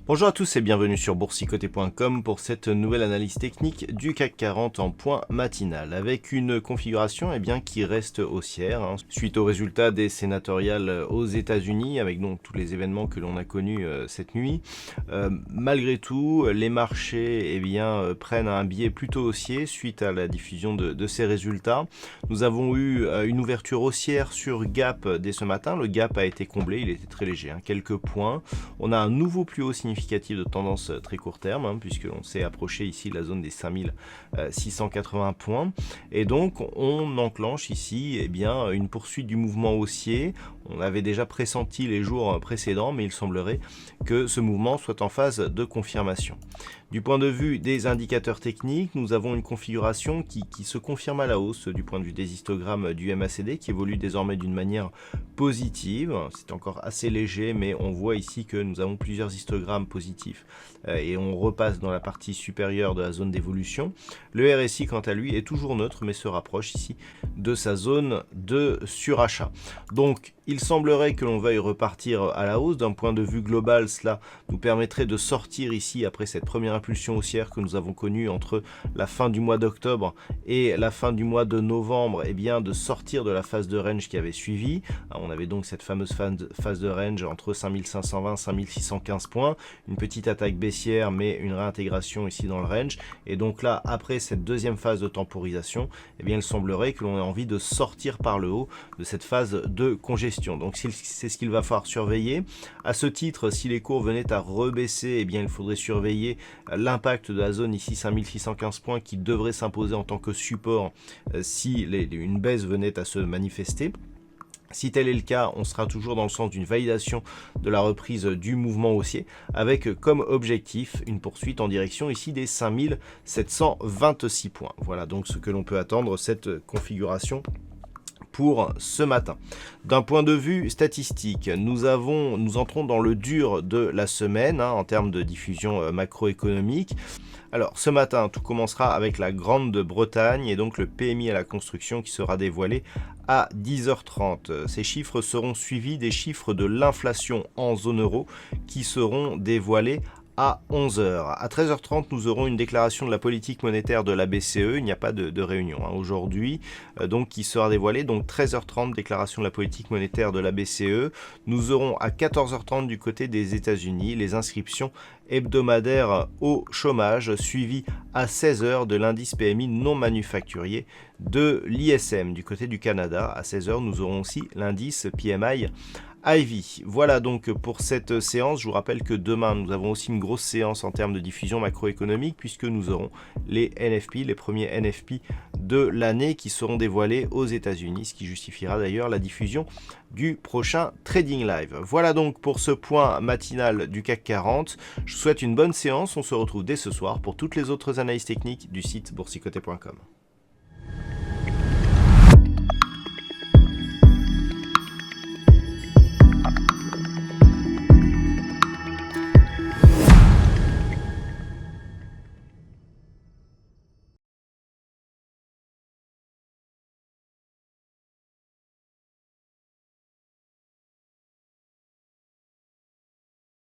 Bonjour à tous et bienvenue sur boursicoté.com pour cette nouvelle analyse technique du CAC 40 en point matinal avec une configuration qui reste haussière suite aux résultats des sénatoriales aux États-Unis avec donc tous les événements que l'on a connus cette nuit. Malgré tout, les marchés prennent un biais plutôt haussier suite à la diffusion de ces résultats. Nous avons eu une ouverture haussière sur Gap dès ce matin. Le Gap a été comblé, il était très léger, quelques points. On a un nouveau plus haut significatif de tendance très court terme, puisque l'on s'est approché ici de la zone des 5680 points. Et donc, on enclenche ici une poursuite du mouvement haussier. On avait déjà pressenti les jours précédents, mais il semblerait que ce mouvement soit en phase de confirmation. Du point de vue des indicateurs techniques, nous avons une configuration qui se confirme à la hausse du point de vue des histogrammes du MACD qui évolue désormais d'une manière positive. C'est encore assez léger, mais on voit ici que nous avons plusieurs histogrammes positifs et on repasse dans la partie supérieure de la zone d'évolution. Le RSI, quant à lui, est toujours neutre, mais se rapproche ici de sa zone de surachat. Donc, il semblerait que l'on veuille repartir à la hausse. D'un point de vue global, cela nous permettrait de sortir ici après cette première impulsion haussière que nous avons connue entre la fin du mois d'octobre et la fin du mois de novembre, de sortir de la phase de range qui avait suivi. On avait donc cette fameuse phase de range entre 5520 et 5615 points, une petite attaque baissière mais une réintégration ici dans le range. Et donc là, après cette deuxième phase de temporisation, il semblerait que l'on ait envie de sortir par le haut de cette phase de congestion. Donc c'est ce qu'il va falloir surveiller. À ce titre, si les cours venaient à rebaisser, il faudrait surveiller l'impact de la zone ici 5615 points qui devrait s'imposer en tant que support si une baisse venait à se manifester. Si tel est le cas, on sera toujours dans le sens d'une validation de la reprise du mouvement haussier avec comme objectif une poursuite en direction ici des 5726 points. Voilà donc ce que l'on peut attendre cette configuration pour ce matin. D'un point de vue statistique, nous entrons dans le dur de la semaine en termes de diffusion macroéconomique. Alors ce matin, tout commencera avec la Grande-Bretagne et donc le PMI à la construction qui sera dévoilé à 10h30. Ces chiffres seront suivis des chiffres de l'inflation en zone euro qui seront dévoilés à 11h. À 13h30, nous aurons une déclaration de la politique monétaire de la BCE. Il n'y a pas de réunion aujourd'hui, donc qui sera dévoilée. Donc 13h30, déclaration de la politique monétaire de la BCE. Nous aurons à 14h30 du côté des États-Unis les inscriptions hebdomadaires au chômage, suivies à 16h de l'indice PMI non manufacturier de l'ISM. Du côté du Canada, à 16h, nous aurons aussi l'indice PMI Ivy. Voilà donc pour cette séance. Je vous rappelle que demain, nous avons aussi une grosse séance en termes de diffusion macroéconomique puisque nous aurons les NFP, les premiers NFP de l'année qui seront dévoilés aux États-Unis, ce qui justifiera d'ailleurs la diffusion du prochain Trading Live. Voilà donc pour ce point matinal du CAC 40. Je vous souhaite une bonne séance. On se retrouve dès ce soir pour toutes les autres analyses techniques du site boursicoté.com.